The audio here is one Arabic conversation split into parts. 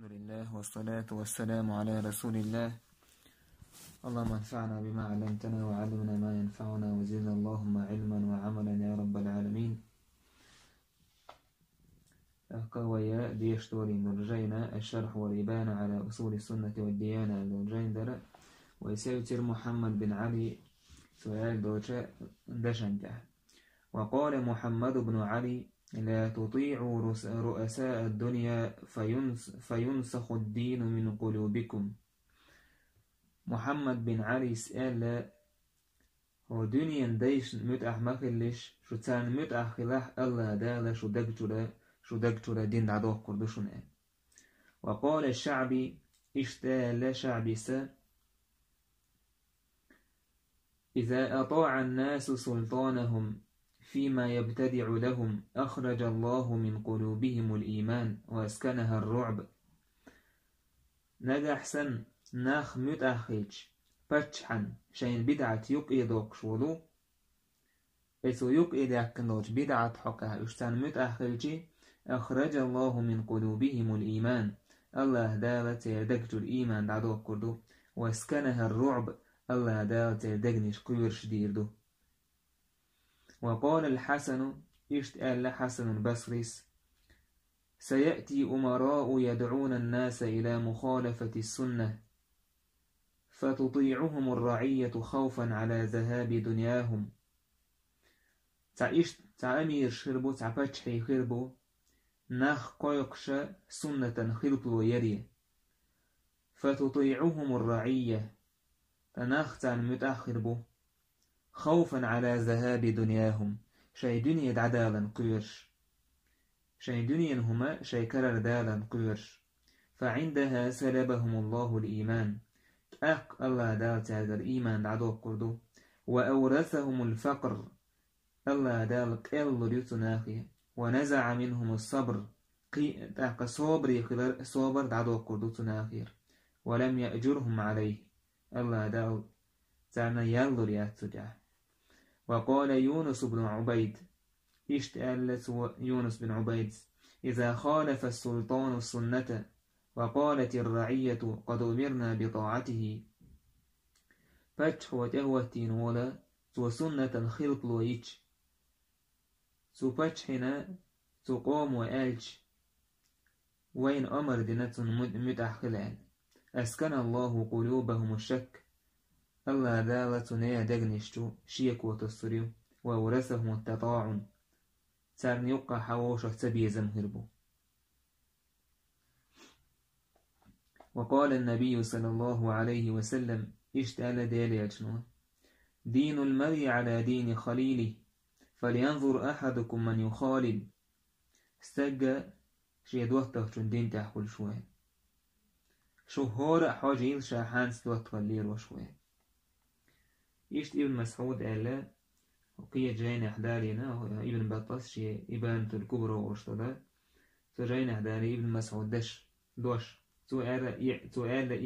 الحمد لله والصلاة والسلام على رسول الله. اللهم انفعنا بما علمتنا وعلمنا ما ينفعنا وزدنا اللهم علما وعملا يا رب العالمين. قوية ديشتوري نرجينا الشرح والإبانة على أصول السنة والديانة نرجين در ويسيوتر محمد بن علي سؤال دوشة دشنته. وقال محمد بن علي: لا تطيعوا رؤساء الدنيا فينسخ الدين من قلوبكم. محمد بن علي سأل هو دنيا ديش متأح مخلش شو تان متأح خلاح الله دالا شو دقتولا دين دعوه قردشون. وقال الشعبي: اشتال شعبي إذا أطاع الناس سلطانهم فيما يبتدع لهم أخرج الله من قلوبهم الإيمان وأسكنها الرعب. نجح سن ناخ متأخيج باتشحن شين بدعة يقيدوك شولو إسو يقيدك نوج بدعة حقها اشتان متأخيجي أخرج الله من قلوبهم الإيمان الله دالت يدقج الإيمان دعوك كردو وأسكنها الرعب الله دالت يدقنش قيرش ديردو. وقال الحسن اشتأل حسن البصريس: سيأتي أمراء يدعون الناس إلى مخالفة السنة فتطيعهم الرعية خوفا على ذهاب دنياهم. تعمير شربو تعبتشحي خربو ناخ قيقش سنة خلطلو يري فتطيعهم الرعية تناخ تان متأخربو خوفا على ذهاب دنياهم شي دنيا دعدالا قيرش شي دنيا هما شي كرر دالا قيرش فعندها سلبهم الله الإيمان الله دال تاجر إيمان دعدو قردو وأورثهم الفقر الله دال قل ريتناخي ونزع منهم الصبر تاق صبر دعدو قردو تناخير ولم يأجرهم عليه الله دال تعنا يالو رياتجاه. وقال يونس بن عبيد اشتألت يونس بن عبيد: إذا خالف السلطان السنة وقالت الرعية قد أمرنا بطاعته فتح وتهوتين ولا تو سنة الخلق لويتش تو فتحنا تقوم وآلج وين أمر دينة متأخلان أسكن الله قلوبهم الشك الله دالتنا دغنشتو شيك وتصريو وورثهم التطاعن سارن يقع حواشة تبيزم هربو. وقال النبي صلى الله عليه وسلم اشتأل دالياتنا: دين المرء على دين خليله فلينظر أحدكم من يخالل. استجى شيد وقتك دين تحول شوية شهور حاجيل شاحانس دوت خلير وشوية. يشت ابن مسعود قال وقية جاين أحدارينا ابن بطاس شيء إبانة الكبرى واشتدا فجاين أحداري ابن مسعود دوش سؤال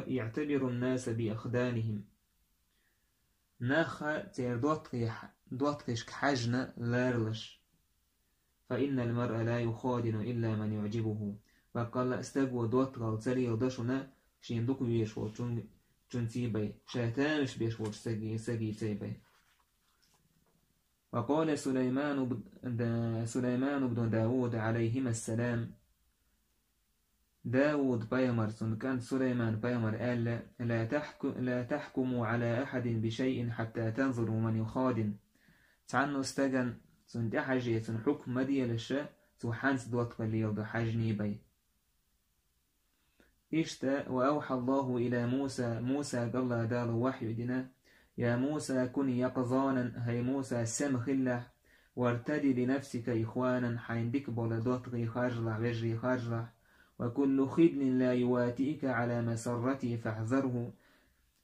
يعتبر الناس بأخدانهم ناخا تير دوتقش كحجنا لارلش فإن المرء لا يخادن إلا من يعجبه. وقال استقوى دوتقل تري ودشنا شين دوكو يشوى تنتيبي شاتانش بيشوش سجي تيبي. وقال سليمان بن داود عليهما السلام: داود بيمر كان سليمان بيمر قال: لا تحكموا على أحد بشيء حتى تنظروا من يخادن. تعنو استجن سنتحجي حكم مدية للشاء تحانس دوت قليل بحجني بي. وأوحى الله إلى موسى قال دال وحي دنا: يا موسى كن يقظانا هي موسى سمخ الله وارتدي لنفسك إخوانا حيندك بولدوتغي خارجلح وجري خارجلح وكل خدن لا يواتئك على مسرته فاحذره.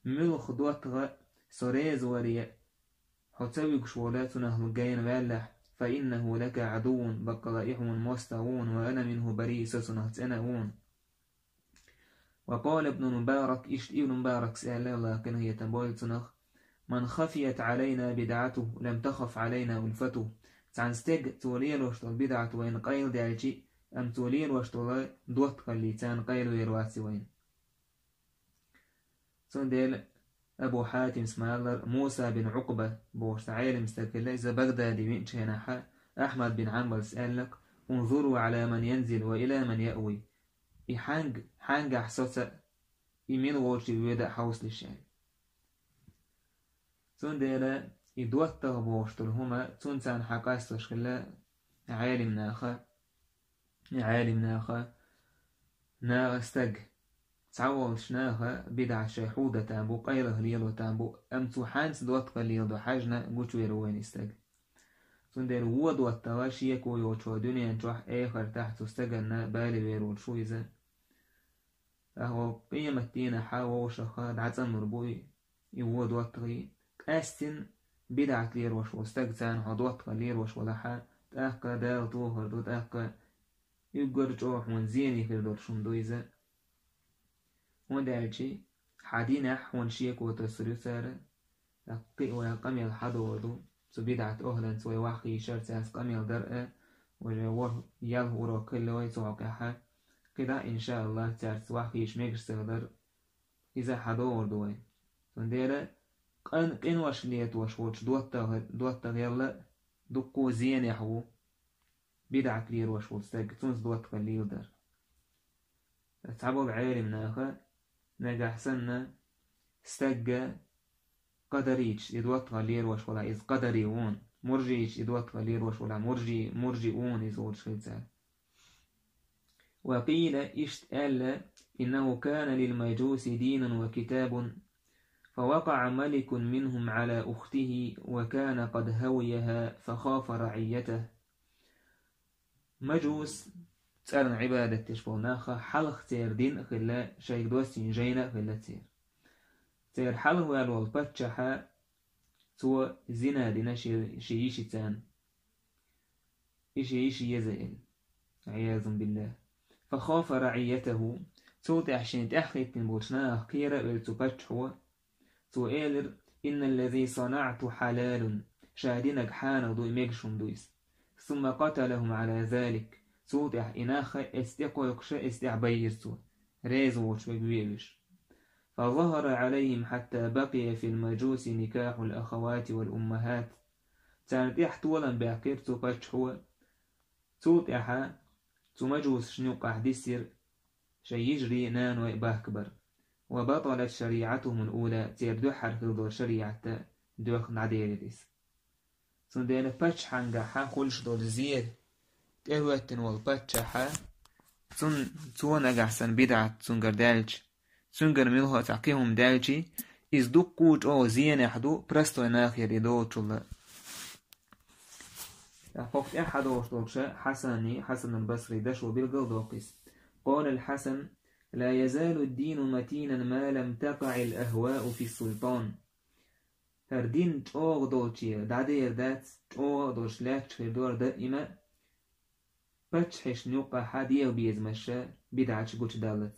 ملخ دوتغ سريز وريا حتويك شولاتنا هلقين والح فإنه لك عدو بقلائهم مستوون وأنا منه بريسة تنهون. وقال ابن مبارك ابن مبارك سأل الله كان هي تنبول تنخ: من خفيت علينا بدعته لم تخف علينا ألفته. تعنستيق توليلوش البدعة وإن قيل دالجي أم تولير واشتولا دوت قليتان قيل ويرواتي وين صنديل أبو حاتم اسماعيل موسى بن عقبة بوش عالم مستقلة إذا بغدادي وين شيناحا أحمد بن عنبل سألك انظروا على من ينزل وإلى من يأوي حانج أحسوسا إيميل ووشي ويدا حوصل الشعر صنديل يدوته بوشتل هما تنسان حقاس تشكلا عالم ناخا استج تعوض شناها بدع شيحودة تامبو قيله ليلو تامبو أمتو حانس دوت قليل دو حاجنا قوتو يروين استج سندر هو دوت تواشي كو يوشو دنيا نجوح آخر تحت استجلنا بالي ويرول شو إذا أهو قيمة دينا حاوة وشخاد عزم مربوي يهو دوت غي أستن بدع لير وش واستجتان هدوت قليل وش ولحا تأقى دال طوهر دو تأقى يقر جوح ونزيني في الدور شندويزة ودالشي حدينح ونشيك وتسريو سارة لقي ويقمي الحدودو سبيدعت أهلا سوي واقي شرساس قمي درء وجوه ياله وراكل ويسوعكها كده إن شاء الله تارس واقي شميكش سغدر إذا حدور دوي فنديرة قن واش ليت واش وش دوتا يلا دقو زين يحو بدعة كلير واش وستاق تونس دوت قليل در تعبوا بعالم ناخا نجح سنة استجا قدريش يدوت قليل واش ولا إذ قدريون مرجيش يدوت قليل واش ولا مرجئون يزول شيء وقيل اشتأل إنه كان للمجوس دين وكتاب فوقع ملك منهم على أخته وكان قد هويها فخاف رعيته مجوس تسألن عبادة تشبه ناخا حلق تير دين خلا شايك دوستين جينا خلا تير حلق والوال باتشحا تو زنا دينا شيشي تان إشي يزائل عياذ بالله فخاف رعيته تو تحشين تأخيت نبوشنا أخيرا بلتو باتشحوا تو إيلر إن الذي صنعت حلال شاهدينك حانا دو إميكشون دويس ثم قتلهم على ذلك سوتح إناخ استيقو يقشى استعبيرتو ريزوش وقويبش فظهر عليهم حتى بقي في المجوس نكاح الأخوات والأمهات تانتيح طولا باقيرتو باتشحوا سوتحا تمجوس شنوق ديسير شي يجري نانو باكبر وبطلت شريعتهم الأولى تيردوحر خلدور شريعة دوخ نعديريس سندين باتشحانجا حا خلش دول زير تهوتن والباتشحا تون أجحسن بدعة تنجر دالج تنجر ملها تعقيهم دالجي إز دقوج أو زين يحدو برستو ناخير يدو تشل فقط أحد وشتوكشا حسن البصري دشو بالقلدوقس قال الحسن لا يزال الدين متينا ما لم تقع الأهواء في السلطان هردين تشوغ دوشي دادير دات تشوغ دوش لاك تشيردور دائما باتشحش نيوقع حادية وبيزمشا بدعش قوش دالت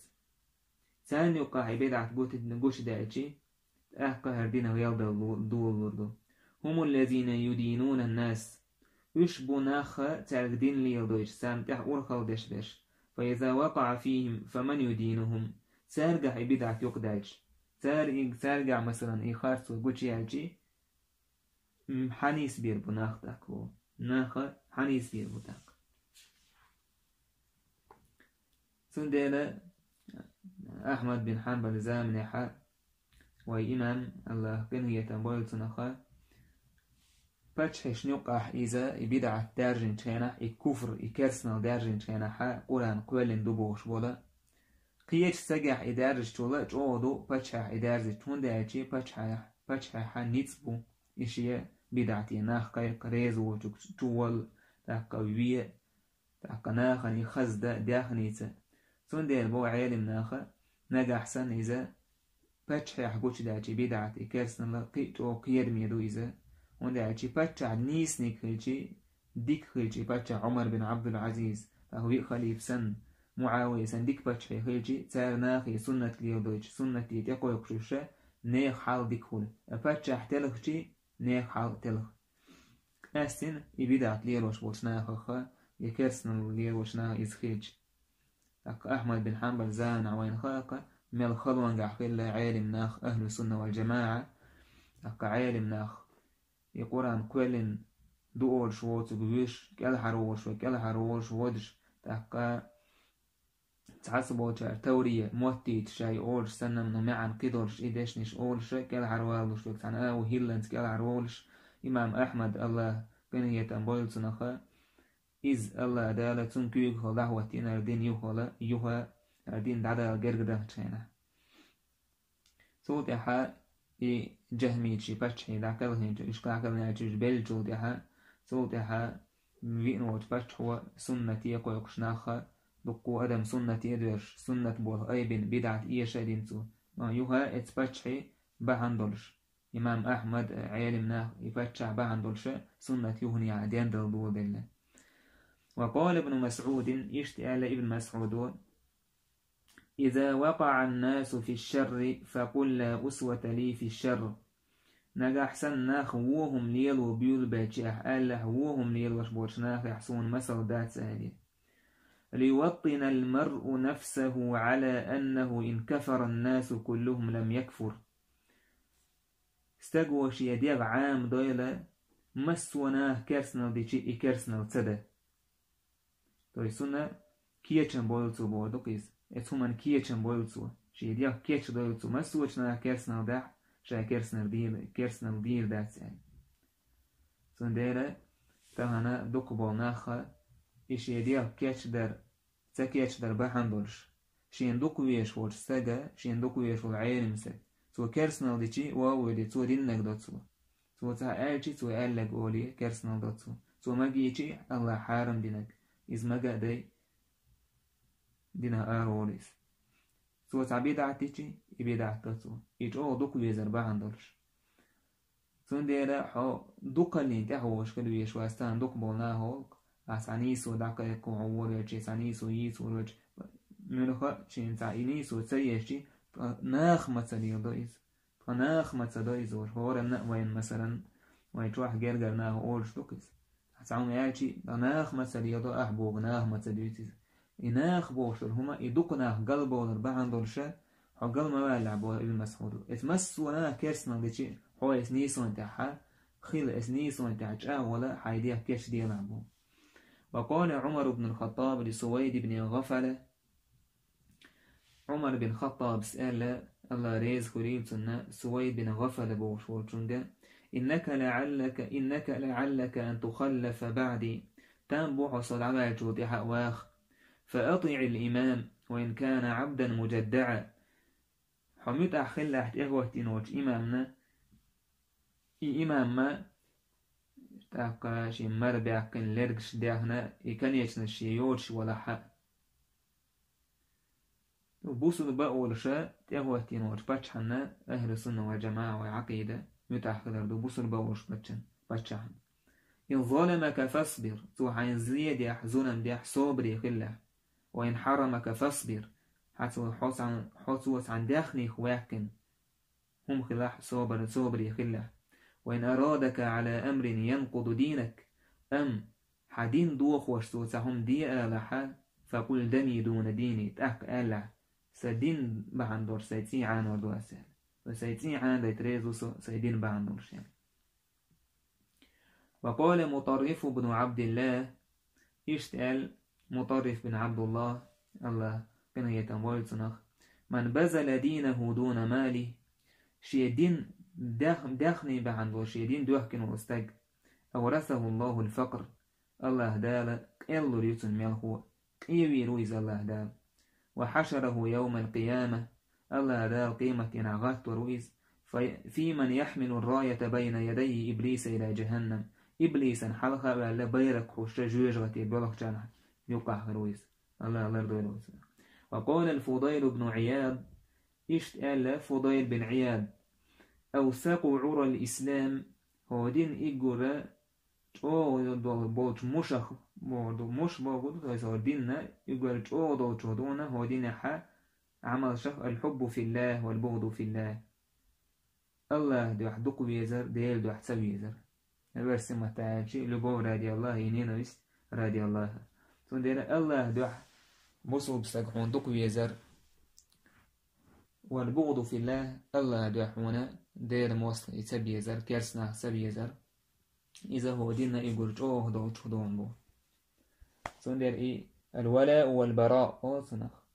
سان يوقع بدعة قوش دالتشي أحقا هردين ويالدا دول هم الذين يدينون الناس يشبو ناخا تارقدين ليالدوش سامتح أورخل دشدش فإذا وقع فيهم فمن يدينهم سارقع بدعة يقداش سارقع مثلا إخارسو قوشي عجي حنيس بير بناخ تاكو ناخا حنيس بير بتاك سنديلا أحمد بن حنبل زامنحا وإمام الله كن يتنبول تنخا باتشحش نقح إذا بدعة دارجن تشينح الكفر إكرسنا دارجن تشينحا قران قولن دبوش بولا قيش سجح إدارج تولا جودو باتشح إدارج تون دايتشي باتشح نيتسبو إشياء بدعتي ناخ قريزو تول تاقوية تاقناخني خزدة داخنيتا تون دير بو عالم ناخا نجح سن إذا باتشح قوش دايتشي بدعتي إكرسنا لقيتو قير ميدو إذا وندعتي باتشح نيسني خلشي ديك خلشي باتشح عمر بن عبد العزيز فهو خليف سن معاوية سنديك باتشحي خيجي تار ناخي سنة ليودوش سنة يتقو يقشوشا نيخ حال ديكول باتشح تلخشي نيخ حال تلخ أستن يبدعت ليروش بوش ناخخا يكرسن ليه وشنا إزخيج أحمد بن حنبل زان وين خاقة ميل خلوان قاحقل عالم ناخ أهل السنة والجماعة عالم ناخ يقول عن كل دول شوات وجوش كل حروش وكل حروش ودش تحسبوا شار تورية موتي تشاي أولش سنة منو معن قدرش إيدش نش أولش كل حروالش وكتانا وهيلنت كل حروالش إمام أحمد الله كنية تنبول سنخا إز الله دالة تنكيك خلا واتين أردين يوها أردين دادا جرجده تشينا صوت إحا جهمي شي بتشي داكل هنج إشكاكل ناجج بلجو دها صوت إحا وينوت بتشوا سنة يقوى يقشناخا دقو أدم سنة يدرش سنة بول أيبن بدعة إيشا دينتو ما يوها اتبتشي بهندلش إمام أحمد عالمنا يفتشع بهندلش سنة يهني عدين دلدو بالله وقال ابن مسعود اشتئال ابن مسعود إذا وقع الناس في الشر فقل لا أسوة لي في الشر نجح سناخ وهم ليل وبيول باتشاح أله وهم ليل وشبوشناخ يحسون مثل ذات سهلي ليوطن المرء نفسه على أنه إن كفر الناس كلهم لم يكفر استقوش يديغ عام دويلة مسوناه كرسنال دي شيء كرسنال تدا توي سنة كيتشن بولتو بودوكيز اتهمن كيتشن بولتو شي يديغ كيتش دويلتو مسوشناه كرسنال داح شا كرسنال دير دات يعني سنديرة تهانا دوك بولناخا إيش يديغ كيتش در تكيتش در بحندولش شين دوك ويش ورش ساقا شين دوك ويش والعيرم ساق سو كرسنال دي شي واو دي تو دينك دوتسو سو تا آلشي تو آلك أولي كرسنال دوتسو سو ماجيشي الله حارم دينك إز ماجا دي دينا آروليس سو تا بيدعتيشي يبيدعتتسو إيش أو دوك ويزر بحندولش سنديرة حو دوك اللي انتحوش كدو يشواستان دوك بولناهولك أسانيسو داكيكو عوريشي سانيسو يسوروش منخا شين ساينيسو تسيشي ناخ متسليل دويز ناخ متسدويز وهورا وين مثلا ويتروح جرجر ناه أولش دوكيز هتسعون يالشي ناخ متسليل دو أحبوغ ناخ متسدويز إناخ بوشتر هما إدوك ناخ قلبو دربعان دولشا حو قلب ما يلعبو ابن مسعود اتمسو ناه كيرسنا ديشي حو اسنيسو انتحا خيل اسنيسو انتحا ولا حايديه كيش دي يلعبو وقال عمر بن الخطاب لسويد بن غفلة عمر بن الخطاب سأل الله ريز خريب سنة سويد بن غفلة بوشورتشنجا إنك لعلك أن تخلف بعدي تنبوح صدع جود حواخ فأطع الإمام وإن كان عبدا مجدعا حميت أخل أحد إغوة إمامنا إمام تاقا شي مربع كن لرقش داهنا يكن يشن شيوش ولا حق وبوصل بقول شاء تغوى تينوش باتشحنا أهل السنة والجماعة والعقيدة متأخذر دو بوصل بقولش باتشحن إن ظلمك فاصبر توحين زيد يحزنا ديح صبري خله وإن حرمك فاصبر حتى حصوص عن داخني خواكن هم خلاح صبري خله وإن أرادك على أمر ينقض دينك أم حدين دوخ وشتوتهم دي آلحة فقل دمي دون ديني تأك آلح سدين بحندور سيتي عان وردو أسال وسيتي عان ديتريزو سيدين بحندور شان وقال مطرف بن عبد الله اشتال مطرف بن عبد الله كان يتمويل سنخ من بذل دينه دون ماله شي دين داخني بحندور شي دين دوحكن واستج أورثه الله الفقر الله دال إلو ريتن ملخو إيوي رويز الله دال وحشره يوم القيامة الله دال قيمة نغات ورويز في من يحمل الراية بين يدي إبليس إلى جهنم إبليسا حلقة ولا بيرك خوش جوجغتي بلغ جانح يقع رويز الله يرضي رويز وقال الفضيل بن عياض اشتأل فضيل بن عياض أوثق عرى الإسلام هو دين إيجورا بولج مشخ مش بقول هذا ديننا يقول دونا هو دين عمل شخ الحب في الله والبغض في الله الله دو حدق ويزر ديل دو حسب ويزر الورسمة تعالى شيء لبورا دي الله ينينويس رضي الله تندين الله دوح بصوب سجحون دق ويزر والبغض في الله الله دوحونا دير موصل يتبيزر كرسنا سبيزر إذا هو دينا يقول جوه دوش دون بو تندير الولاء والبراء أصنخ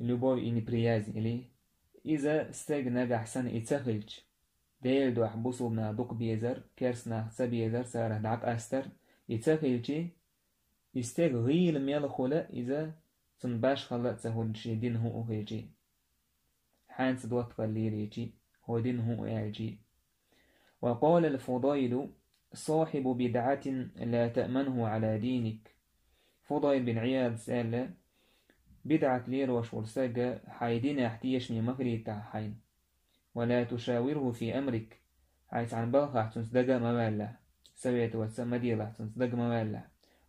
любовь и неприязнь или إذا استجنب أحسن يتخلج ديل دوح بصوبنا دق بيزر كرسنا سبيزر ساره دعب أستر يتخلجي يستيق غيل ميال خلا إذا تنباش خلا تهون شي دين هو هيجي حانس دوت قليليجي هو دين هو يعجي وقال الفضيل صاحب بدعة لا تأمنه على دينك فضيل بن عياض سأل بدعة لير وشورساجة حايدين احتيش من مغري تاحين ولا تشاوره في أمرك عايز عن بلخ تنصدق موالا سويت وتسمى ديلا تنصدق موالا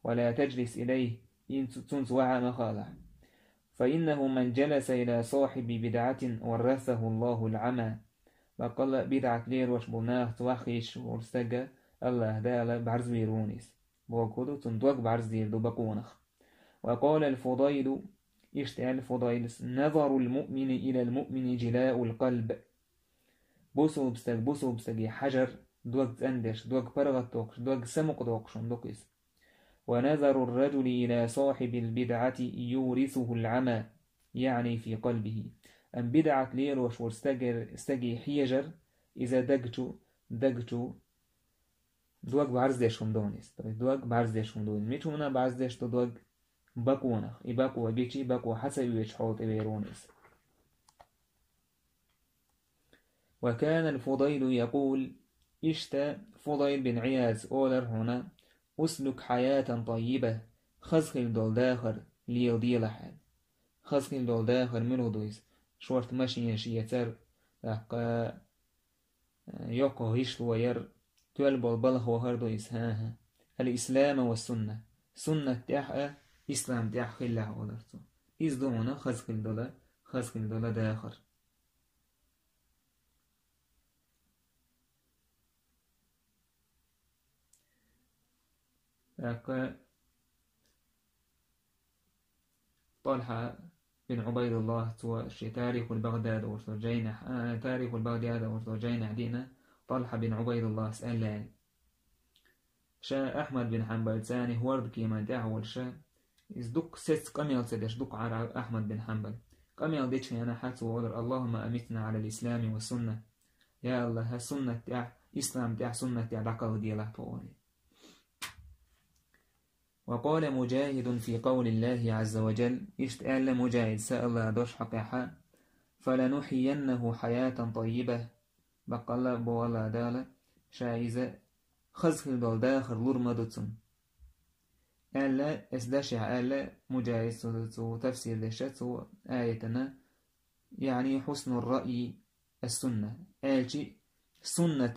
ولا تجلس إليه إن تنصوع مخالا فإنه من جلس إلى صاحب بدعة ورثه الله العمى وقال بدعة لير وشبناه توخيش ورساجة الله دالا بعرز ويرونيس وقالوا تندوق بعرز ديردو بقونخ وقال الفضيل اشتعل الفضيل نظر المؤمن إلى المؤمن جلاء القلب بوسو بستك حجر دوق زندش دوق برغتوكش دوق سمقدوكشن دوقس ونظر الرجل إلى صاحب البدعة يورثه العمى يعني في قلبه أن بدعة لير وشور استجي حيجر إذا دقتو دوق بعرزدشهم دونيس دوق بعرزدشهم دونيس ميتو منا بعرزدش دوق بقونخ يبقوا بيجي بقوا حسب يشحوط بيرونيس وكان الفضيل يقول اشتا فضيل بن عياز أولر هنا أسلك حياة طيبة خزخل دول داخر ليضي لحال خزخل دول داخر منو دويس شورت ماشي يشيتر لحقا يوكو هيش وير تولبول بلخ وهر دويس ها الإسلام والسنة سنة تحقا إسلام تح خلا أولرتو إزدونا خزخل دولا داخر طلحة بن عبيد الله تاريخ البغداد ورثوجين تاريخ البغداد ورثوجين عدينا طلحة بن عبيد الله سألان شا أحمد بن حنبل ثاني هورد كيما دعوة شا إزدوك ست قميل سدش دوك على أحمد بن حنبل قميل ديش أنا حتى وقدر اللهم أمتنا على الإسلام والسنة يا الله سنة تاع إسلام تاع سنة تاع دقل دياله طوري وقال مجاهد في قول الله عز وجل اشتأل مجاهد سأل الله دوش حقيحا فلنحيينه حياة طيبة بقال بولا دالة شايزة خزخل دول داخر لرمدتن ألا إسداشع ألا مجاهد تفسير دشت آيتنا يعني حسن الرأي السنة آجي سنة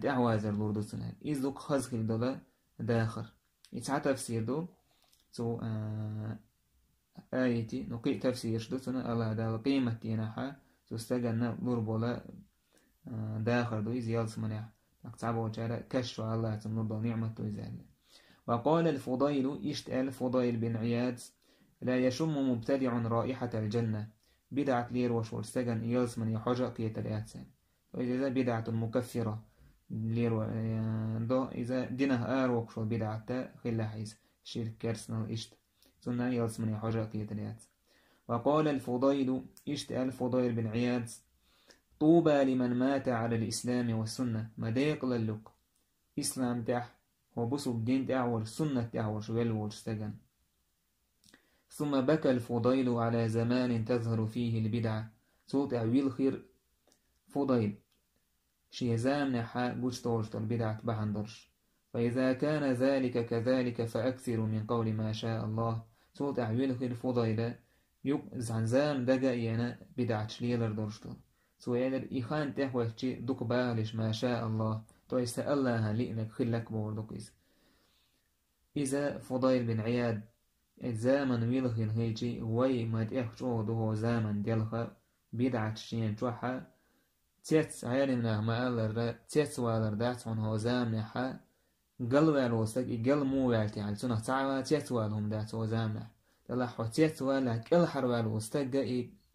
تعوازر لردتنا إذ خزخل دول داخر يتعى تفسير دو آيتي نقي تفسير شدتنا الله دا قيمة تيناحا تستجن لربولا داخر دو زيال سمناح تعبوا وشارع كشف الله تنرضى نعمة وزال وقال الفضيل اشتأل فضيل بن عياد لا يشم مبتدع رائحة الجنة بدعة لير وشور سجن يالس من يحجأ قية الإحسان وإذا بدعة مكفرة لير إذا دينه آروك شو بدعة خلا حيث شرك كرسنال إشت سنة يالس من يحجأ قية الإحسان وقال الفضيل اشتأل الفضيل بن عياد طوبى لمن مات على الإسلام والسنة ما ديق للك إسلام تح وبصوا الدين تعور سنة تعور شوال والسجن ثم بكى الفضيل على زمان تظهر فيه البدعة صوت عويل خير فضيل شيزام نحا بوشتورشت البدعة بحندرش فإذا كان ذلك كذلك فأكثر من قول ما شاء الله صوت عويل خير فضيل زعنزام دقا ينا بدعة شليلر درشتل سويلر إخان تحوشي دوك بالش ما شاء الله تويست الله لئنك خلك بوردوكيز إذا فضيل بن عياد الزامن ويلخين هيجي وي ما تأخشوه دوه زامن ديالخا بدعة شين توحا تيتس عيالنا ما ألر تيتس والر داتون هو زامن حا قلوال وستك يقل موالتي يعني سنة تعوى تيتوالهم دات وزامنا تلا حو تيتوال كل حروال وستك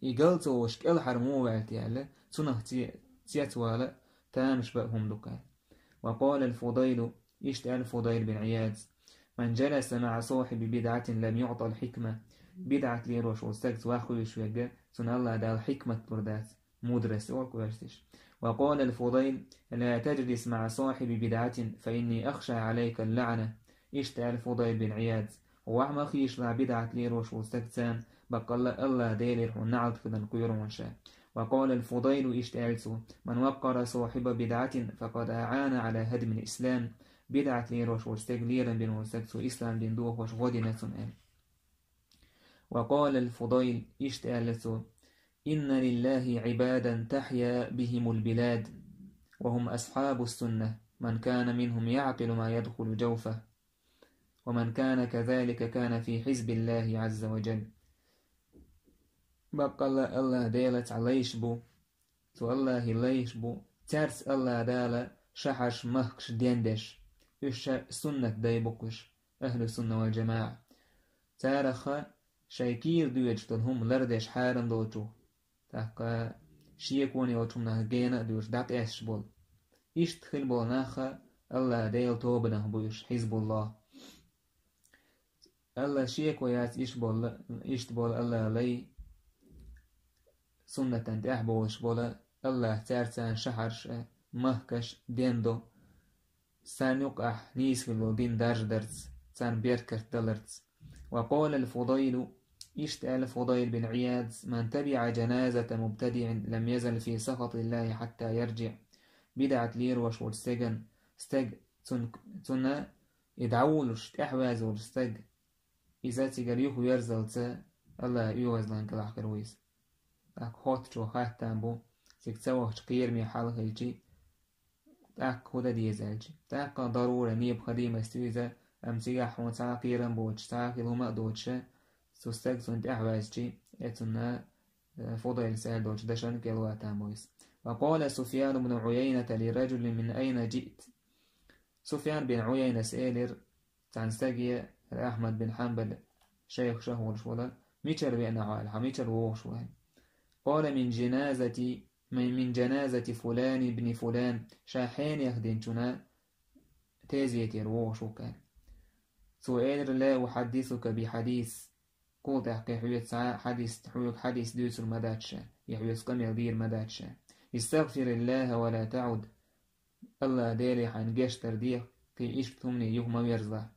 يقل توش كل حر موالتي يعني سنة تيتوال تامش بأهم دكان. وقال الفضيل إشت الفضيل بن عياد من جلس مع صاحب بدعة لم يعطى الحكمة بدعة ليروش وستك واخوش ويقى سنة الله دا الحكمة بردات مدرس وركوشتش. وقال الفضيل لا تجلس مع صاحب بدعة فإني أخشى عليك اللعنة. إشتى الفضيل بن عياد وعما خيش لا بدعة ليروش وستكتان بقى الله ديلر ونعض فدن كيرون شاء. وقال الفضيل إشتى من وقر صاحب بدعة فقد أعان على هدم الإسلام بدعة ليروش وستكليرا بن وستكتو إسلام بن دوح وشغدنة آل. وقال الفضيل إشتى إن لله عبادا تحيا بهم البلاد وهم أصحاب السنة من كان منهم يعقل ما يدخل جوفه ومن كان كذلك كان في حزب الله عز وجل. بقى الله دالت عليش بو تو الله ليش بو ترس الله دالة شحش مخش ديندش إيش سنة دايبوكش أهل السنة والجماعة تارخ شايكير دويج هم لردش حارن دوتو تاقا شيكوني وطمنا جينا دوش داق إيش بول إيش تخيل بول ناخا الله ديل توبنا بوش حزب الله الله شيكويات إيش بول الله لي سنة تنتح بوش بول الله تارتان شحرش مهكش ديندو سان يقح نيسكلو دين دارج درز سان بيركر دلرز. وقال الفضيل إشتأل الفضيل بن عياد من تبع جنازة مبتدع لم يزل في سخط الله حتى يرجع بدعة ليروش والسجن استج تنا يدعولش تحواز والستج إذا تجريه يرزل تا الله يوزلن كلاح كرويس تاك هوت جو خاتم بو تكتوه تقير مي حال هيجي تاك هودا ديزالجي تاك ضرورة نيب خديمة استويزة أم تيجح وتاقيرن بوش تاقي لما دوتش سوستك سنت أحوازجي يتنا فضيل سالدوش دشن كالواتان بويس. وقال سفيان بن عيينة لرجل من أين جئت. سفيان بن عيينة سألر تنستجي أحمد بن حنبل شيخ شهور شولا ميتر بأن عالها ميتر ووشوها. قال من جنازة فلان بن فلان شاحين يخدنتنا تازيتر ووشوكا. سؤال لا أحدثك بحديث قلت أحكي حديث دوس المداتشا يحويت قم يغير مداتشا استغفر الله ولا تعد الله داري حين جاش ترديق كي إيش ثمني يوم ويرزا.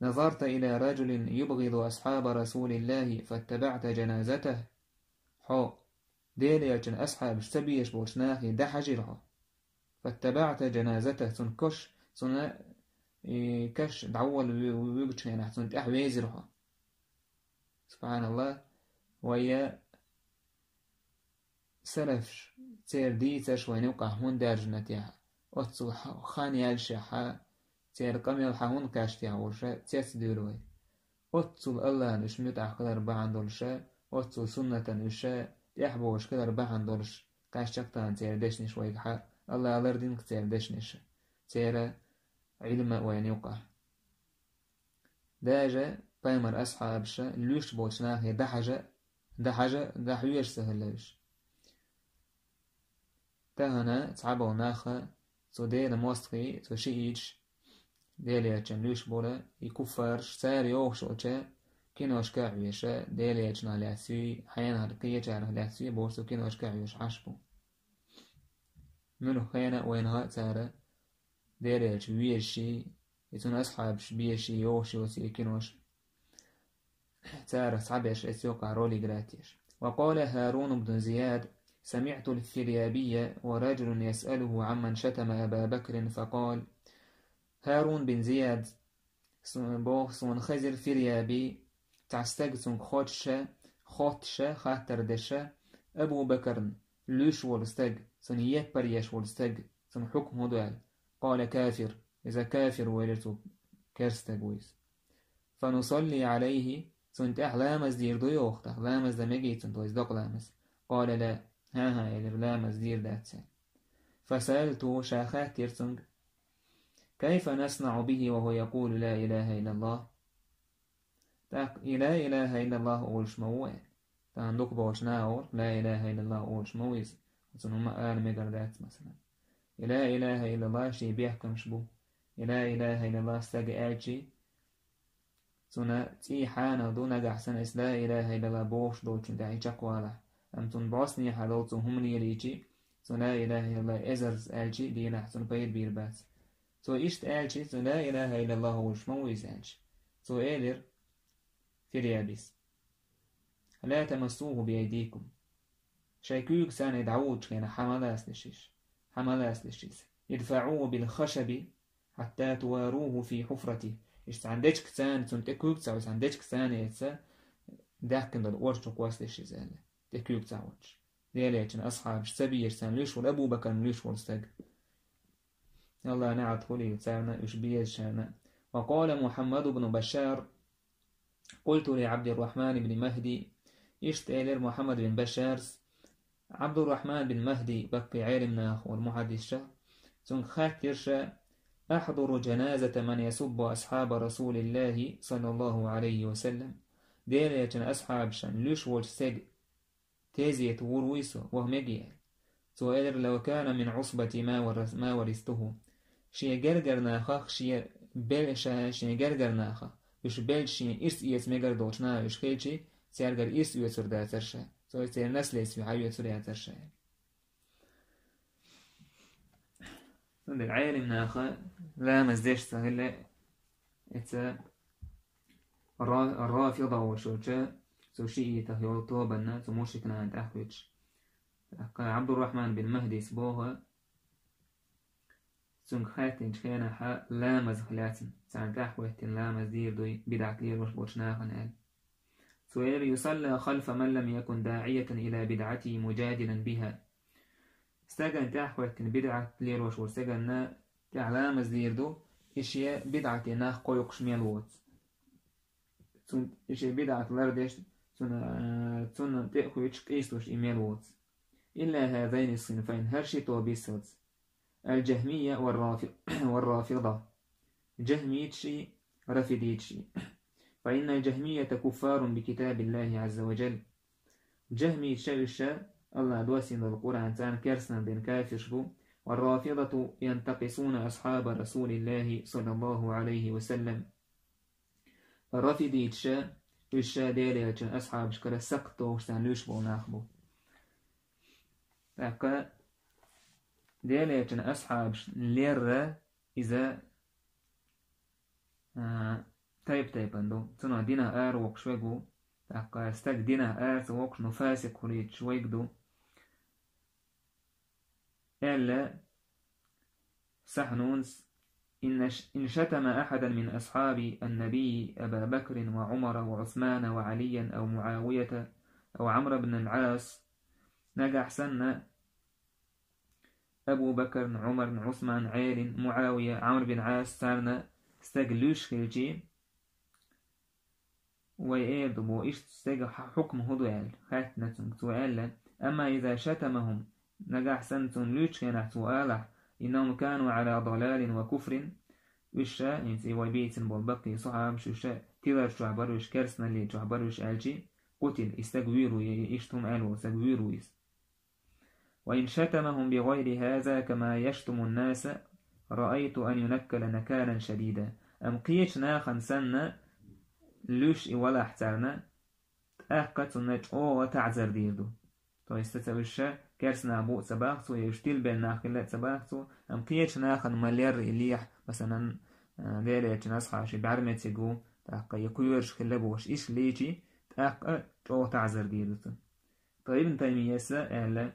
نظرت إلى رجل يبغض أصحاب رسول الله فاتبعت جنازته حو داري أجن أصحاب اشتبيش بوشناخي دحجرها فاتبعت جنازته سنكش كش دعول ويبتشينا سنت أحويزرها سبحان الله. ويا سلفش تير دي تشوي نوقع هون دارجنتها أتصل خاني الشحا تير قميل حهون كاشتها ورشا تيسديروي أتصل الله نشمت أحقدر بعن دولشا أتصل سنة نشا يحبوش كدر بعن دولش كاشتكتان تير دشني شوي حا الله ألردينك تير دشنش تير علم وين يوقع داجة بايمر أصحاب شا لوش بوشناه دحويش سهلش تهنا تعبوا ناخا تو دير موستقي تو شيئيش ديلي أجن لوش بولا يكفرش ساري أوشوشا كينوش كاعويشا ديلي أجن لاسوي حيانا هرقية جانا لاسوي بورسو كينوش كاعويش عشبو منو خيانا وينها تارا ديلي أجن ويشي يتون أصحاب شبيشي يوشي وسي كينوش تعرف تعبش أسيوقع رولي جراتيش. وقال هارون بن زياد سمعت الفريابية ورجل يسأله عمن شتم أبا بكر فقال هارون بن زياد سون خزر فريابي تعستقسن خطشة خاتر دشة أبو بكر لوش والستق سن يكبريش والستق سن حكم دوال قال كافر إذا كافر ولرتو كرستقويس فنصلي عليه سنت أحلامز دير دويوخت أحلامز دمجي سنت ويزدق لامز قال لا ها يلر لامز دير داتسين. فسألته شاخات تيرسنج كيف نصنع به وهو يقول لا إله إلا الله؟ لا إله إلا الله أولش موال تندق بوش ناور لا إله إلا الله أولش مويز مثلا هما آل مقردات مثلا لا إله إلا الله شي بيحكم شبو لا إله إلا الله استاق آجي تنا تي حانا دو نجح سنة لا إله إلا الله بوش دو تندعي جاكوالا أم تن بوسني حدوتو هم ليريجي لا إله إلا الله إزرز آجي دينا حسن بير بيربات إشت آجي لا إله إلا الله أولش مويز آجي إيلر في ريابيس لا تمسوه بأيديكم شايكوك سان يدعوج كان حملاس لشيش يدفعوه بالخشب حتى تواروه في حفرته إيش عندك كسان تنتكوك تساوي عندك كسان يتسا داكن دل أورشوك واسلشي زالة تكوك تساوج ليلة أصحاب سبي يرسان ليش والأبو بكر ليش والستاق يلا نعد خلي تساونا يشبيه شانا وقال محمد بن بشار قلت لعبد الرحمن بن مهدي إشتالر محمد بن بشار عبد الرحمن بن مهدي بقي عالمنا والمحدث ثم خاترش أحضر جنازة من يسب أصحاب رسول الله صلى الله عليه وسلم دير أصحاب شان ليش والسج تيزية ورويسو وهم يجيال سؤال لو كان من عصبة ما ورثته شي جرجر ناخخ شي بلشا شي جرجر ناخخ وش بلشي إيس مجر دوشنا وش خيلشي سيرجر يسر داترشا سير نسل في حيو يسر داترشا عند العالم ناخا لا مزدش سهل إتى الرافضة وشوشة شيء تهيو طوبنا مشركنا عند أحوج عبد الرحمن بن مهدي سبوها ثم خاتن كان لا مزخلاتن سان تحويت لا مزدير دوي بدعة لير وش بوشناهن قال سؤال يصلى خلف من لم يكن داعية إلى بدعته مجادلا بها استجن تحويت بدعة لير وش واستجن تعلى مزدير دو إشياء بدعة ناخ قيقش ميلوت ثم إشياء بدعة لردش ثم تأخوش قيستوش إيميلوت إلا هذين الصنفين هرشي توبيسوت الجهمية والرافضة جهميتشي رافضيتشي فإن الجهمية كفار بكتاب الله عز وجل جهمي شرشة الله دواسين القرآن تان كرسنا بين كافر والرافضة ينتقصون أصحاب رسول الله صلى الله عليه وسلم الرافضيتشي الشا ديلية أصحاب شكرا سقطوا وشتان لشبو ناخبو فأقا ديلية أصحاب ليرة إذا تايب اندو تنا دينا وق شويقو فأقا استاق دينا وق نفاسق خليت شويقدو إلا سحنونس إن شتم أحدا من أصحاب النبي أبا بكر وعمر وعثمان وعليا أو معاوية أو عمرو بن العاص نجح سنة أبو بكر عمر عثمان عال معاوية عمرو بن عاص سارنا استجلوش خلجي ويأدبوا إيش تستجل حكم هدوال خاتنا سؤال أما إذا شتمهم نجح سنة لوش كان سؤاله إنهم كانوا على ضلال وكفر وشا إنسي وبيت بالبقي صحاب شوشا تلر شعبروش كرسنا اللي شعبروش ألجي قتل استجويروا يشتم ألو استجويروا وإن شتمهم بغير هذا كما يشتم الناس رأيت أن ينكل نكالا شديدا أم قيش ناخن سنة لوش ولا احترنا أحقت نج أو تعذر ديردو تو يستتوشا كرسنا بو سباختو يشتيل بين ناخلة سباختو أم قيش ناخن ملير إليح مثلا ديلة نصحى شي بعرمتيقو تحقا يكويرش خلبوش إيش ليجي تحقا أو تعذر ديردو طيب ابن تيمية سأل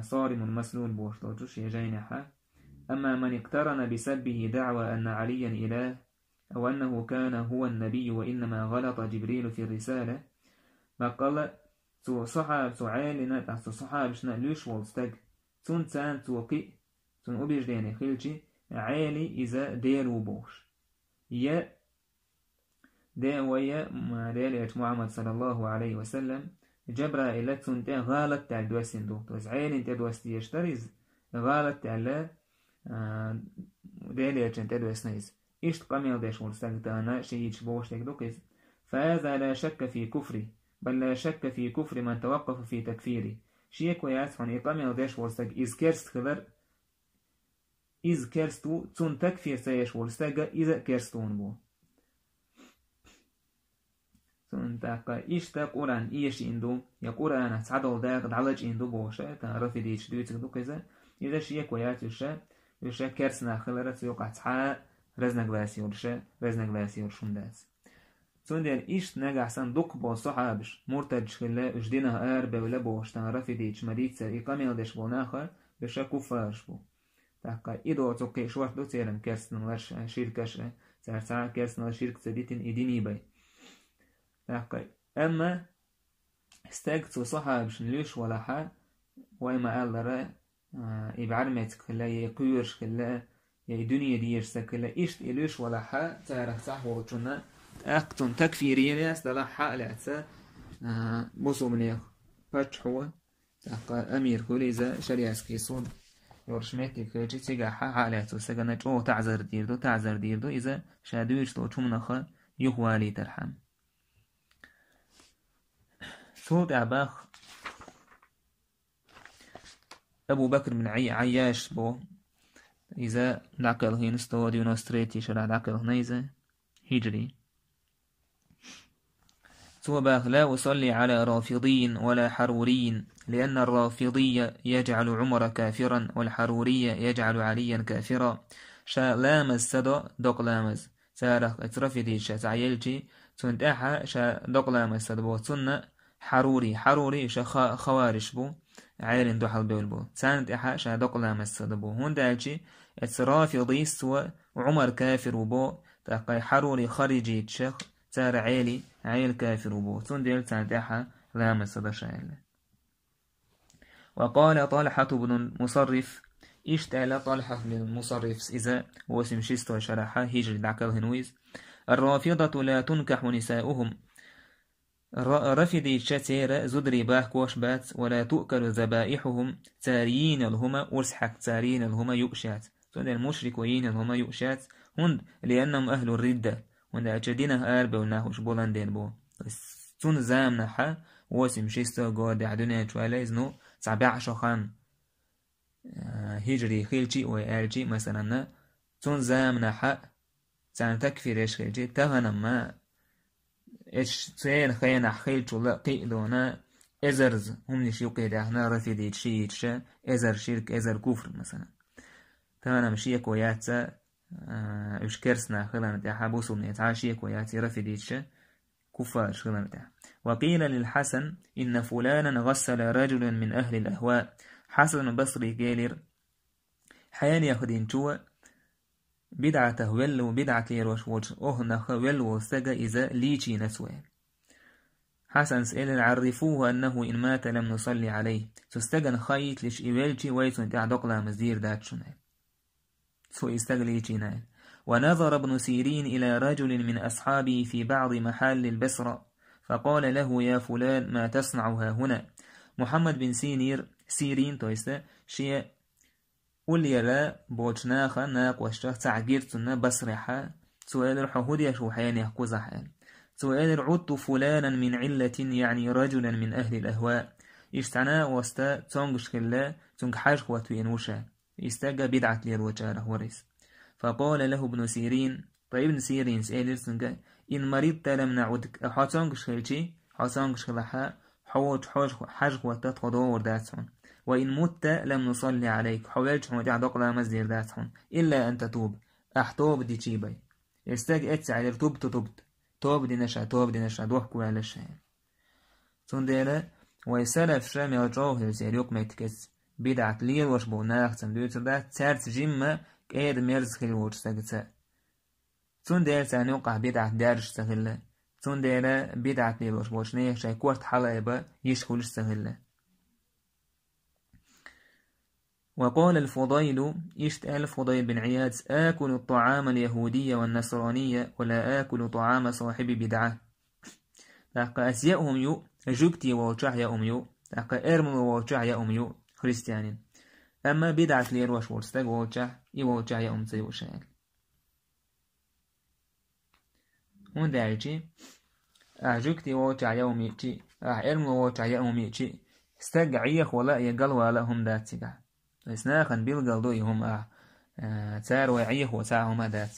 صارم مسلول بوشلوجوش يجينحا أما من اقترن بسبه دعوى أن عليا إله أو أنه كان هو النبي وإنما غلط جبريل في الرسالة ما قال تو صحاب سعالنا تحت صحاب شنا ليش والستج تون تان توقي تون أبيج ديني خلجي عالي إذا ديرو بوش يا دعوية ديالي محمد صلى الله عليه وسلم جبرا إلا تون تان غالط تاع دواسين دو توز عالي انت دواسي يشتريز غالط تاع ديليتشن تدوسنيز إيش قميل ديش ورستغتانا شيء بوشتك دوكيز فهذا لا شك في كفري بل لا شك في كفر من توقف في تكفيري شيء كويس هون قميل ديش ورستغ إز كيرست خلر إز كيرستو تون تكفير سيش ورستغ إذا كيرستون بو تون تاقا إيش تا قرآن إيش إندو يا قرآن تعدل داق دعلج إندو بوشا تعرفي ديش دويتك دوكيزا إذا شيء كويس يشا كيرسنا خلرت يوقع تحا رزنك باسي ورشا رزنك باسي ورشنداس تون دير إيش نجع صندوق بو صحابش مرتج خلا اجدينها أربع ولا بوش تعرفي ديش مريت سر إقامة ديش بوناخر بشا كفارش بو تاقا إدو توقي شوار دو تيرن كيرسنا ورش شيركش ساعة كيرسنا وشيرك سديتين إديني باي تاقا أما استاقتو صحابش نليش ولا حا وإما قال لرا إبعرمت خلا يقيرش خلا دنيا ديش سكلا إيش إليش ولا حا تعرف صحوه جنا أقتن تكفيري ليس دلا حا لعسا بوسو منيخ باتشحوه تاقا أمير كوليزا شريعس كيسون يورشميتي كيجي تيغا حا لعسو سكنا جو تعذر ديردو إذا شادويش تو چومنخا يخوالي ترحم صوت عباخ أبو بكر بن عياش بو إذا دعكل هين استوديو نستريتي شرع دعكل هنيزة هجري سوى لا أصلي على رافضي ولا حروري لأن الرافضي يجعل عمر كافرا والحروري يجعل عليا كافرا شا لامز سدو دق لامز سارخ اترفدي شا تعيلتي تنتاحا شا دق لامز سدو سنة حروري شا خوارش بو عيلين دو حال بيول بو سانت إحا شا دق لامز سدو هون دالتي اترافضي سوى عمر كافر بو تاقي حروري خارجي تشخ تار عيل كافر بو تندل تنتحى لامز سدشايل وقال طلحة بن المصرف اشتال طلحة بن المصرف إذا هو سمشيستو شرحة هجر دعكال هنويز الرافضة لا تنكح نساؤهم رفضي شتير زدري باه كوشبات ولا تؤكل ذبائحهم تاريين الهما ورسحك تاريين الهما يؤشات تندل المشركوين الهما يؤشات هند لأنهم أهل الردة هند أجدينه أربع وناهوش بولاندين بو تون زامنا حا واسم شيستو قود عدونا جوالا إذنو سابع شخان هجري خيلجي وآلجي مثلا تون زامنا حا تان تكفير إيش خيلجي تغنى ما إيش تين خينا خيلجو لقي دونا إزرز هم نشيوقي داهنا رفيدي تشيتشا إزر شرك إزر كفر مثلا تغنى مشيك وياتسا إيش كرسنا خلنا تاها بوسو نتعاشيك وياتي رفيديتشا كفار خلنا تاها وقيل للحسن إن فلانا غسل رجلا من أهل الأهواء حسن بصري قالر حيان ياخدين جوا بدعته ولو بدعة ليروش وجه أهنخ ولو سجا إذا ليجي نسوه حسن سئل عرفوه أنه إن مات لم نصلي عليه تستجن خيط لش إيوالجي ويتون تعدق لا مزدير داتشنال سو استغلي جنال ونظر ابن سيرين إلى رجل من أصحابه في بعض محل البصرة فقال له يا فلان ما تصنع هنا محمد بن سيرين تويستا شيء قل يرى بوجناخا ناق وشتاخ تعجيرتنا بصرحا سؤال الحهود يشو حيان يحكوز حيان سؤال عدت فلانا من علة يعني رجلا من أهل الأهواء اشتنا وستا تونغش كلا تونغ حاج واتوين وشا استجى بدعة للوجارة ورس فقال له ابن سيرين طيب ابن سيرين سأل سنجا إن مريضت لم نعودك حاتونغش خلشي حاتونغش خلحا حوج حاج وتتخضور داتون وإن مت لم نصلي عليك حوالج حمودي عدق لا مزدير داتون إلا أن تتوب أحتوب دي تشيبي استج اتسعير توب دي نشا دوحكو على الشهر تندير ويسلف شام يرجوه سيريوك ميتكس بدعة ليل وشبو ناخ تندويت دا تارت جيمة كيد ميرز خيل وش ساقتا تندير سانيوقع بدعة دارش سغلة تندير بدعة ليل وشبو شنيخ شاي كورت حلقة يشخلش سغلة وقال الفضيل اشتأل الفضيل بن عياد آكل الطعام اليهودية والنصرانية ولا آكل طعام صاحب بدعة لقى أسياءهم يو جبتي ووجع يا أميو لقى إرمل ووجع يا أميو خريستيانين أما بدعة لير وشورستك ووجع يا أمتي وشاك هون دارجي أعجوكتي ووجع يوميتي أعلم ووجع يوميتي استقعيخ ولا يقل ولا هم داتيقع إسناخن بيلقل هم تار ويعيخ وتاعهم دات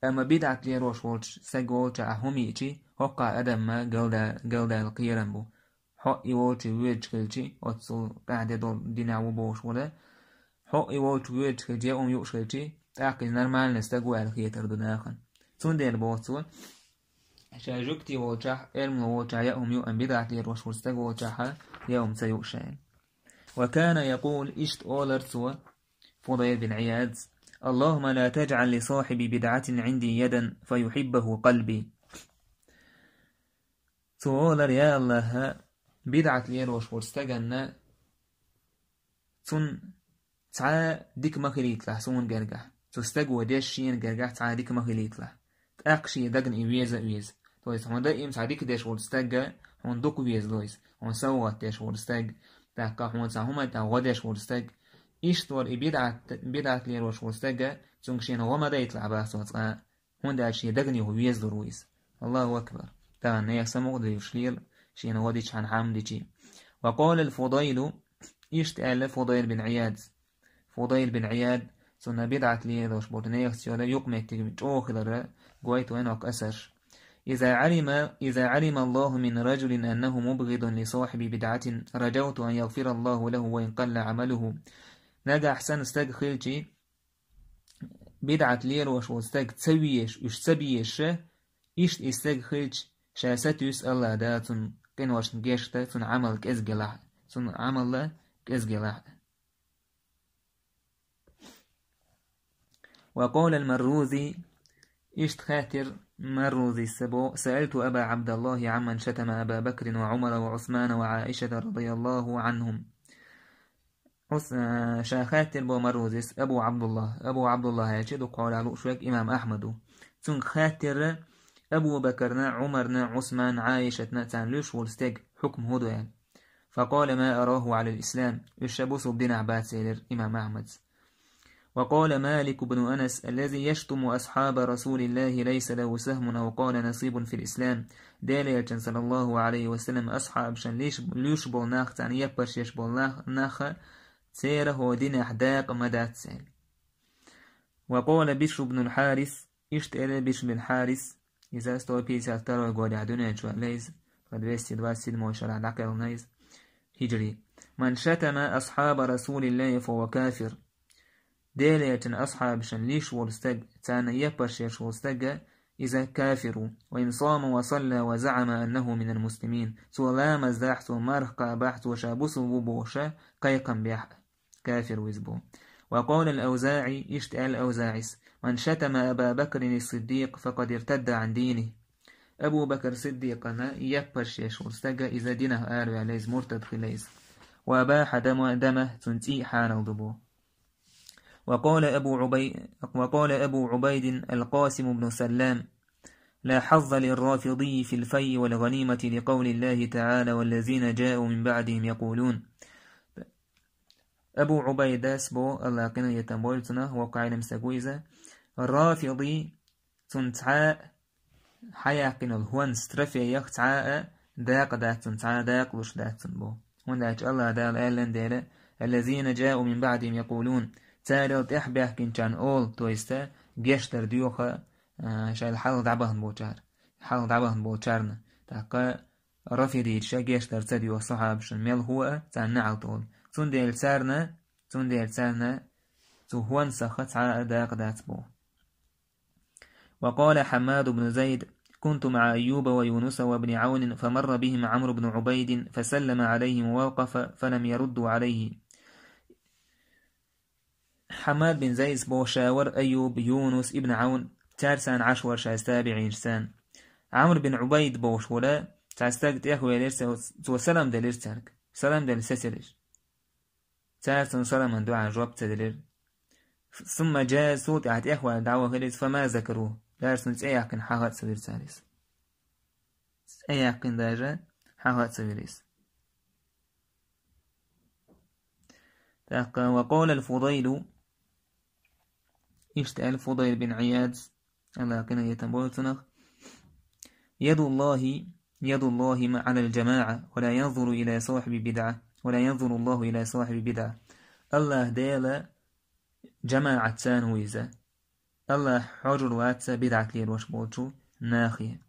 أما بدعة لير وشورش سقوجع هميتي هقع أدم ما قلدا القيرن بو حق يوجي ويجكلجي وتصل قاعدة دول دينا وبوش ولا حق يوجي ويجكلجي يوشكلجي تاقل نرمال نستقوى الخيتر دناخن تون دير بوصول شاجوكتي ووجع علم ووجع يوم يؤمن بدعة لير وشورستق ووجعها يوم سيؤشان وكان يقول إشت أولر سوى فضيل بن عياد اللهم لا تجعل لصاحب بدعة عندي يدا فيحبه قلبي سؤالر يا الله بدعة لير وشورستقنا تون تعا ديك مخليت له سون قرقح تستقوى ديش شين قرقح تعا ديك مخليت له تأقشي دقن إيويز تويس هون دا تعا ديك ديش ورستقى هون دوك ويز لويس هون سوات ديش ورستق تاقا هون تعهما تعا ديش ورستق إشتور بدعة لير وشورستقى تون شين وما دا يطلع باسو تعا هون دا شي دقن إيويز لويس الله أكبر تا نيا سمو دا يشليل شين وديش عن حامدي وقال الفضيل إشتأل فضيل بن عياد فضيل بن عياد سنة بدعة لي دوش بورتنيخ سيولا يقمك تجوخ لرا قويت وينك أسر إذا علم الله من رجل أنه مبغض لصاحب بدعة رجوت أن يغفر الله له وإن قل عمله نجا أحسن استج خلجي بدعة لير وش واستج تسويش إش سبيش إيش استج خلج شاست يسأل داتن كن وش نجشت سن عمل كأزجلح سن عمل كأزجلح وقال المروزي إشت خاتر مروزي السبو سألت أبا عبد الله عمن شتم أبا بكر وعمر وعثمان وعائشة رضي الله عنهم شاخاتر بو مروزيس أبو عبد الله يجد قول على شوك إمام أحمد تن خاتر أبو بكرنا عمرنا عثمان عائشة تانلوش والستيق حكم هدو يعني فقال ما أراه على الإسلام الشبوس بدين عباد سيدر إمام أحمد وقال مالك بن أنس الذي يشتم أصحاب رسول الله ليس له سهم أو قال نصيب في الإسلام دالية صلى الله عليه وسلم أصحاب شن ليش بولناخ تعني يبرش يش بولناخ سيره دين أحداق مدات سال وقال بشر بن الحارث اشتأل بشر بن الحارث إذا استوى بيسا ترى قول عدنا شوى ليس قد ويستي دواسي الموشر داقل نيز هجري من شتم أصحاب رسول الله فهو كافر دالية أصحاب شن ليش ورستق تانا يبرش يش ورستق إذا كافر وإن صام وصلى وزعم أنه من المسلمين سوى لا مزاح سوى مرق بحث وشابس وبوشة قيقا بيح كافر وزبو وقال الأوزاعي اشتأل الأوزاعيس من شتم أبا بكر الصديق فقد ارتد عن دينه أبو بكر صديقنا يبرش يش ورستق إذا دينه آروا عليز مرتد خليز وأباح دمه تنتي حان الضبو وقال أبو عبيد القاسم بن سلام لا حظ للرافضي في الفي والغنيمة لقول الله تعالى والذين جاءوا من بعدهم يقولون أبو عبيد اسبو الله قنا يتنبولتنا وقع لمسكويزة الرافضي تنتعاء حياقن الهوان سترفي يختعاء داق داك تنتعاء داق لش داك تنبو ونداك الله دال أهلا دالا الذين جاءوا من بعدهم يقولون تاريخ إحبه كنتان أول تويستا جيشتر ديوخا شايل حال دعبهن بوچارنا تاقا رفيدي شا جيشتر تديو صحاب شميل هو تانعل طول تنديل سارنا تهوان سخت على داق داتبو وقال حماد بن زيد كنت مع أيوب ويونس وابن عون فمر بهم عمرو بن عبيد فسلم عليهم ووقف فلم يردوا عليه حماد بن زيد بو شاور أيوب يونس ابن عون تارسان عشور شاستابعين سان عمرو بن عبيد بوش ولا تاستاقت إخوة ليرسا وسلام دليرسارك سلام دلسسلش تارسان سلام دعا جواب تدلير ثم جاء صوت عهد إخوة دعوة غليس فما ذكروه دارسن تأيقن حاقات سبير سالس أيقن داجة حاقات سبيريس وقال الفضيل اشتأل الفضيل بن عياد الله كان يتنبوتنخ يد الله على الجماعة ولا ينظر إلى صاحب بدعة ولا ينظر الله إلى صاحب بدعة. الله ديال جماعة سانويزة الله حجر واتسا بدعة لير وشبوتشو ناخية.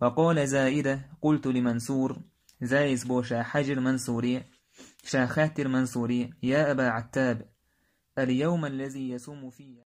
وقال زائدة قلت لمنصور زايز بوشا حجر منصوري شاخاتر منصوري يا أبا عتاب اليوم الذي يصوم فيه